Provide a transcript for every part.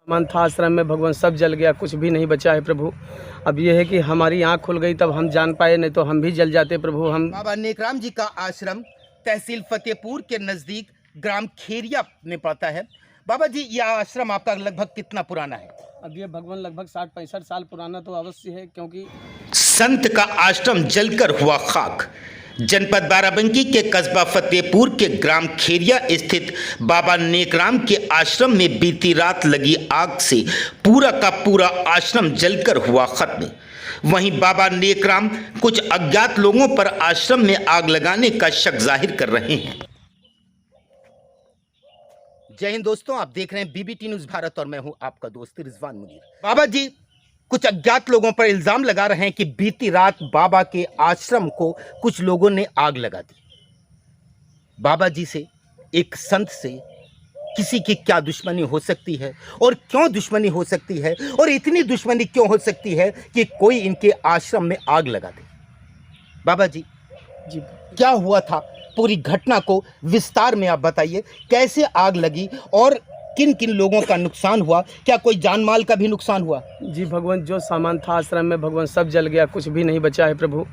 मन था आश्रम में भगवान, सब जल गया, कुछ भी नहीं बचा है प्रभु। अब ये है कि हमारी आँख खुल गई तब हम जान पाए, नहीं तो हम भी जल जाते प्रभु। हम बाबा नेकराम जी का आश्रम तहसील फतेहपुर के नज़दीक ग्राम खेरिया में पड़ता है। बाबा जी, यह आश्रम आपका लगभग कितना पुराना है? अब ये भगवान लगभग 60-65 साल पुराना तो अवश्य है, क्योंकि संत का आश्रम जलकर हुआ खाक। जनपद बाराबंकी के कस्बा फतेहपुर के ग्राम खेरिया स्थित बाबा नेकराम के आश्रम में बीती रात लगी आग से पूरा का पूरा आश्रम जलकर हुआ खत्म। वहीं बाबा नेकराम कुछ अज्ञात लोगों पर आश्रम में आग लगाने का शक जाहिर कर रहे हैं। जय हिंद दोस्तों, आप देख रहे हैं बीबीटी न्यूज भारत और मैं हूं आपका दोस्त रिजवान मुनीर। बाबा जी, कुछ अज्ञात लोगों पर इल्जाम लगा रहे हैं कि बीती रात बाबा के आश्रम को कुछ लोगों ने आग लगा दी। बाबा जी से, एक संत से किसी की क्या दुश्मनी हो सकती है और क्यों दुश्मनी हो सकती है, और इतनी दुश्मनी क्यों हो सकती है कि कोई इनके आश्रम में आग लगा दे? बाबा जी क्या हुआ था, पूरी घटना को विस्तार में आप बताइए। कैसे आग लगी और किन किन लोगों का नुकसान हुआ? क्या कोई जान माल का भी नुकसान हुआ? जी भगवान, जो सामान था आश्रम में भगवान, सब जल गया, कुछ भी नहीं बचा है प्रभु।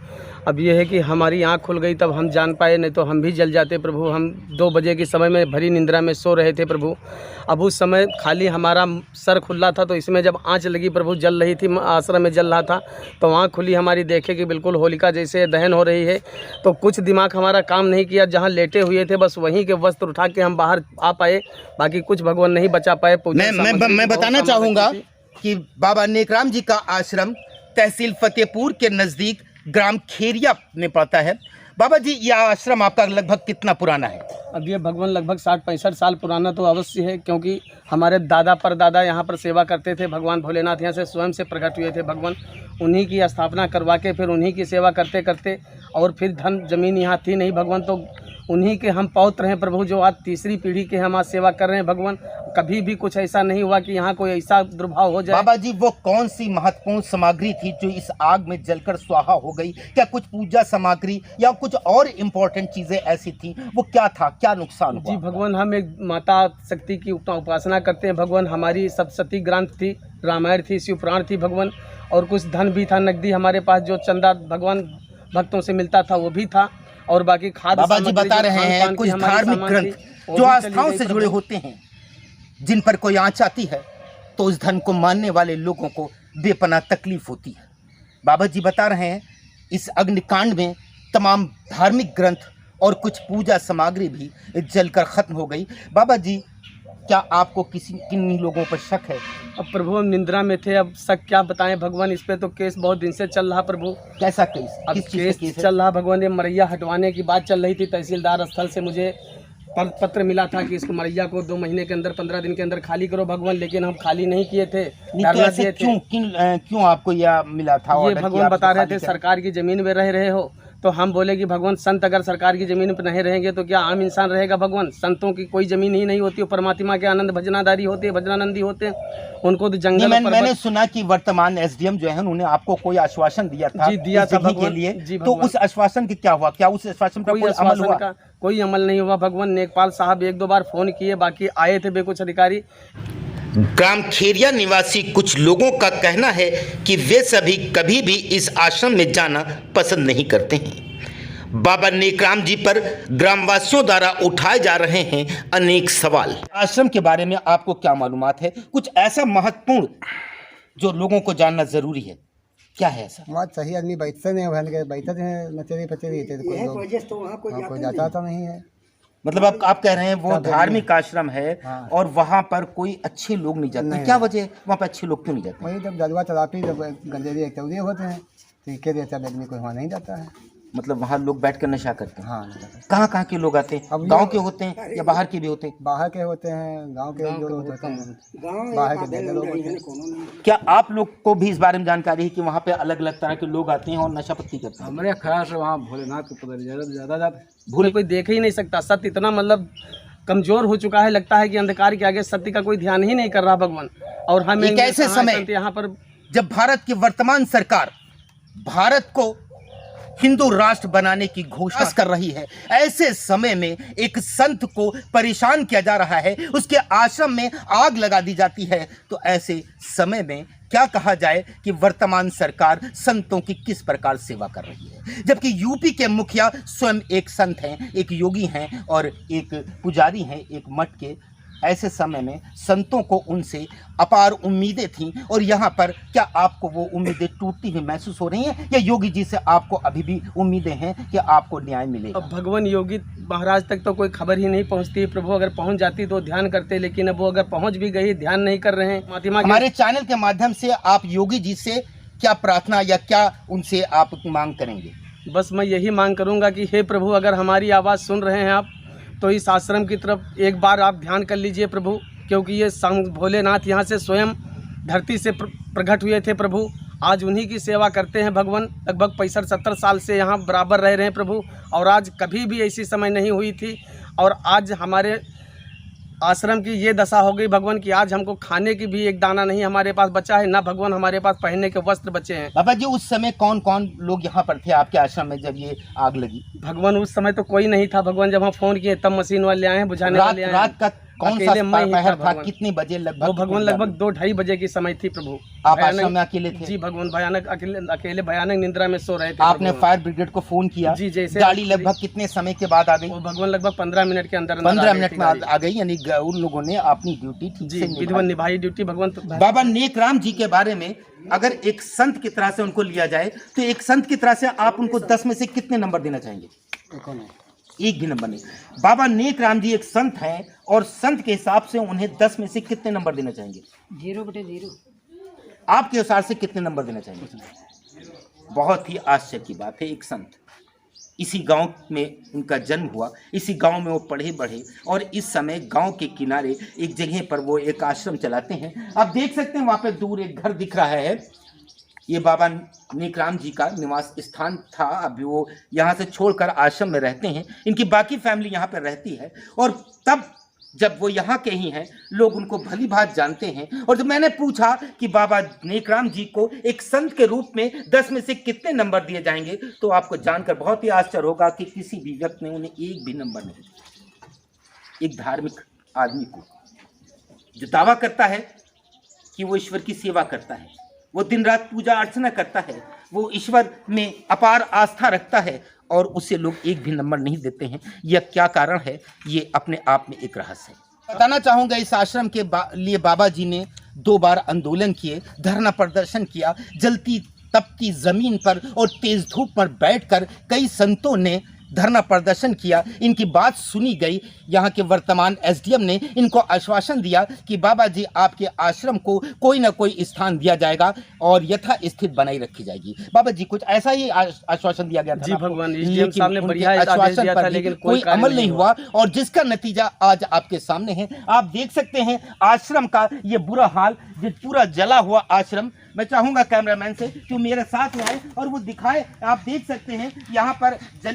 अब ये है कि हमारी आँख खुल गई तब हम जान पाए, नहीं तो हम भी जल जाते प्रभु। हम 2 बजे के समय में भरी निंद्रा में सो रहे थे प्रभु। अब उस समय खाली हमारा सर खुला था, तो इसमें जब आँच लगी प्रभु, जल रही थी, आश्रम में जल रहा था, तो आँख खुली हमारी, देखे कि बिल्कुल होलिका जैसे दहन हो रही है। तो कुछ दिमाग हमारा काम नहीं किया, जहाँ लेटे हुए थे बस वहीं के वस्त्र उठा के हम बाहर आ पाए, बाकी कुछ भगवान नहीं बचा पाए। मैं बताना चाहूँगा कि बाबा नेकराम जी का आश्रम तहसील फतेहपुर के नज़दीक ग्राम खेरिया में पड़ता है। बाबा जी, यह आश्रम आपका लगभग कितना पुराना है? अब ये भगवान लगभग 60-65 साल पुराना तो अवश्य है, क्योंकि हमारे दादा परदादा यहाँ पर सेवा करते थे। भगवान भोलेनाथ यहाँ से स्वयं से प्रकट हुए थे। भगवान उन्हीं की स्थापना करवा के फिर उन्हीं की सेवा करते करते, और फिर धन जमीन यहाँ थी नहीं भगवान, तो उन्हीं के हम पौत्र हैं प्रभु, जो आज तीसरी पीढ़ी के हम आज सेवा कर रहे हैं भगवान। कभी भी कुछ ऐसा नहीं हुआ कि यहाँ कोई ऐसा दुर्भाव हो जाए। बाबा जी, वो कौन सी महत्वपूर्ण सामग्री थी जो इस आग में जलकर स्वाहा हो गई? क्या कुछ पूजा सामग्री या कुछ और इम्पोर्टेंट चीजें ऐसी थी? वो क्या था, क्या नुकसान हुआ? जी भगवान, हम एक माता शक्ति की उपासना करते हैं भगवान। हमारी सप्तशती ग्रंथ थी, रामायण थी, शिव पुराण थी भगवान, और कुछ धन भी था, नकदी हमारे पास, जो चंदा भगवान भक्तों से मिलता था वो भी था, और बाकी खाद। बाबा जी बता रहे हैं कुछ धार्मिक ग्रंथ जो आस्थाओं से जुड़े होते हैं, जिन पर कोई आँच आती है तो उस धन को मानने वाले लोगों को बेपनाह तकलीफ होती है। बाबा जी बता रहे हैं इस अग्निकांड में तमाम धार्मिक ग्रंथ और कुछ पूजा सामग्री भी जलकर खत्म हो गई। बाबा जी, क्या आपको किन लोगों पर शक है? अब प्रभु हम निंद्रा में थे, अब शक क्या बताएं भगवान। इस पे तो केस बहुत दिन से चल रहा प्रभु। कैसा केस? अब केस चल रहा भगवान, ये मरैया हटवाने की बात चल रही थी। तहसीलदार स्थल से मुझे पत्र मिला था कि इसको मरैया को 2 महीने के अंदर, 15 दिन के अंदर खाली करो भगवान, लेकिन हम खाली नहीं किए थे, धरना दिए थे। क्यों आपको यह मिला था? ये भगवान बता रहे थे सरकार की जमीन में रह रहे हो, तो हम बोले कि भगवान, संत अगर सरकार की ज़मीन पर नहीं रहेंगे तो क्या आम इंसान रहेगा भगवान? संतों की कोई ज़मीन ही नहीं होती, परमात्मा के आनंद भजनादारी होते हैं, भजनानंदी होते हैं, उनको तो जंगल। मैंने सुना कि वर्तमान एसडीएम जो है उन्होंने आपको कोई आश्वासन दिया था। जी दिया था भगवान के लिए। तो उस आश्वासन की क्या हुआ? क्या उस आश्वासन का कोई अमल हुआ? कोई अमल नहीं हुआ भगवान। नेकपाल साहब 1-2 बार फ़ोन किए, बाकी आए थे बे कुछ अधिकारी। ग्राम खेरिया निवासी कुछ लोगों का कहना है कि वे सभी कभी भी इस आश्रम में जाना पसंद नहीं करते हैं। बाबा नेकराम जी पर ग्रामवासियों द्वारा उठाए जा रहे हैं अनेक सवाल। आश्रम के बारे में आपको क्या मालूमात है? कुछ ऐसा महत्वपूर्ण जो लोगों को जानना जरूरी है, क्या है ऐसा? बात सही, आदमी बैठते नहीं, बैठते हैं, नचेरी पचेरी कोई जाता तो नहीं है। मतलब आप कह रहे हैं वो धार्मिक आश्रम है। हाँ। और वहाँ पर कोई अच्छे लोग नहीं जाते, क्या वजह? वहाँ पर अच्छे लोग क्यों नहीं जाते? वही जब जलवा तलापी, जब गंजेरी चौधरी होते हैं तो के लिए आदमी कोई वहाँ नहीं जाता है। मतलब वहाँ लोग बैठकर नशा करते हैं? हाँ। कहाँ के लोग आते हैं? अब गांव के होते हैं या बाहर के भी होते हैं? बाहर के होते हैं, गांव के जो लोग होते हैं, बाहर के ज़्यादा लोग होते हैं। क्या आप लोग को भी इस बारे में जानकारी है कि वहाँ पे अलग अलग तरह के लोग आते हैं और नशा पत्ती करते हैं? हमारे ख्याल से वहाँ भोलेनाथ के पुजारी ज़्यादा जाते। भूले कोई देख ही नहीं सकता। सत्य इतना मतलब कमजोर हो चुका है, लगता है कि अंधकार के आगे सत्य का कोई ध्यान ही नहीं कर रहा भगवान। और हम एक ऐसे समय यहाँ पर जब भारत की वर्तमान सरकार भारत को हिंदू राष्ट्र बनाने की घोषणा कर रही है, ऐसे समय में एक संत को परेशान किया जा रहा है, उसके आश्रम में आग लगा दी जाती है। तो ऐसे समय में क्या कहा जाए कि वर्तमान सरकार संतों की किस प्रकार सेवा कर रही है, जबकि यूपी के मुखिया स्वयं एक संत हैं, एक योगी हैं और एक पुजारी हैं एक मठ के। ऐसे समय में संतों को उनसे अपार उम्मीदें थीं और यहाँ पर क्या आपको वो उम्मीदें टूटती हुई महसूस हो रही हैं या योगी जी से आपको अभी भी उम्मीदें हैं कि आपको न्याय मिलेगा? अब भगवान योगी महाराज तक तो कोई खबर ही नहीं पहुंचती है प्रभु। अगर पहुंच जाती तो ध्यान करते, लेकिन अब वो अगर पहुंच भी गई ध्यान नहीं कर रहे हैं। मातिमा हमारे चैनल के माध्यम से आप योगी जी से क्या प्रार्थना या क्या उनसे आप मांग करेंगे? बस मैं यही मांग करूंगा कि हे प्रभु, अगर हमारी आवाज़ सुन रहे हैं आप तो इस आश्रम की तरफ एक बार आप ध्यान कर लीजिए प्रभु, क्योंकि ये संत भोलेनाथ यहाँ से स्वयं धरती से प्रकट हुए थे प्रभु। आज उन्हीं की सेवा करते हैं भगवान। लगभग 65-70 साल से यहाँ बराबर रह रहे हैं प्रभु, और आज कभी भी ऐसी समय नहीं हुई थी। और आज हमारे आश्रम की ये दशा हो गई भगवान कि आज हमको खाने की भी एक दाना नहीं हमारे पास बचा है, ना भगवान हमारे पास पहनने के वस्त्र बचे हैं। बाबा जी, उस समय कौन कौन लोग यहाँ पर थे आपके आश्रम में जब ये आग लगी? भगवान उस समय तो कोई नहीं था भगवान। जब हम फोन किए तब मशीन वाले आए हैं, बुझाने वाले आए हैं। रात का कौन सा अकेले मैं ही पहर था? भगवान। कितने बजे लगभग? वो भगवान लगभग 2-2:30 बजे की समय थी प्रभु। आप आश्रम में अकेले थे? जी भगवान, भयानक अकेले भयानक निद्रा में सो रहे थे। आपने फायर ब्रिगेड को फोन किया? जी, जैसे गाड़ी लगभग कितने समय के बाद आ गई? वो भगवान लगभग 15 मिनट के अंदर 15 मिनट में आ गई, यानी उन लोगों ने अपनी ड्यूटी ठीक जी से विधिवत निभाई ड्यूटी भगवान। बाबा नेकराम जी के बारे में अगर एक संत की तरह से उनको लिया जाए तो एक संत की तरह से आप उनको 10 में से कितने नंबर देना चाहेंगे? एक भी नंबर नहीं। बाबा नेकराम जी एक संत हैं और संत के हिसाब से उन्हें 10 में से कितने नंबर देना चाहेंगे? 0/0। आपके अनुसार से कितने नंबर देना चाहेंगे? बहुत ही आश्चर्य की बात है, एक संत इसी गांव में उनका जन्म हुआ, इसी गांव में वो पढ़े बढ़े और इस समय गांव के किनारे एक जगह पर वो एक आश्रम चलाते हैं। आप देख सकते हैं वहां पे दूर एक घर दिख रहा है, ये बाबा नेकराम जी का निवास स्थान था। अभी वो यहाँ से छोड़कर आश्रम में रहते हैं, इनकी बाकी फैमिली यहाँ पर रहती है। और तब जब वो यहाँ के ही हैं, लोग उनको भली भांति जानते हैं। और जब मैंने पूछा कि बाबा नेकराम जी को एक संत के रूप में 10 में से कितने नंबर दिए जाएंगे, तो आपको जानकर बहुत ही आश्चर्य होगा कि किसी भी व्यक्ति ने उन्हें एक भी नंबर नहीं दिया। एक धार्मिक आदमी को जो दावा करता है कि वो ईश्वर की सेवा करता है, वो दिन रात पूजा अर्चना करता है, वो ईश्वर में अपार आस्था रखता है, और उसे लोग एक भी नंबर नहीं देते हैं। यह क्या कारण है, ये अपने आप में एक रहस्य है। बताना चाहूँगा, इस आश्रम के लिए बाबा जी ने 2 बार आंदोलन किए, धरना प्रदर्शन किया, जलती तपती ज़मीन पर और तेज़ धूप पर बैठकर कई संतों ने धरना प्रदर्शन किया। इनकी बात सुनी गई। यहाँ के वर्तमान एसडीएम ने इनको आश्वासन दिया कि बाबा जी आपके आश्रम को कोई ना कोई स्थान दिया जाएगा और यथा स्थित बनाई रखी जाएगी। बाबा जी कुछ ऐसा ही आश्वासन दिया गया था? जी भगवान, एसडीएम साहब ने बढ़िया आश्वासन दिया था, लेकिन कोई अमल नहीं हुआ और जिसका नतीजा आज आपके सामने है। आप देख सकते हैं आश्रम का ये बुरा हाल, जो पूरा जला हुआ आश्रम। मैं चाहूंगा कैमरामैन से कि मेरे साथ में आए और वो दिखाए। आप देख सकते हैं यहाँ पर जली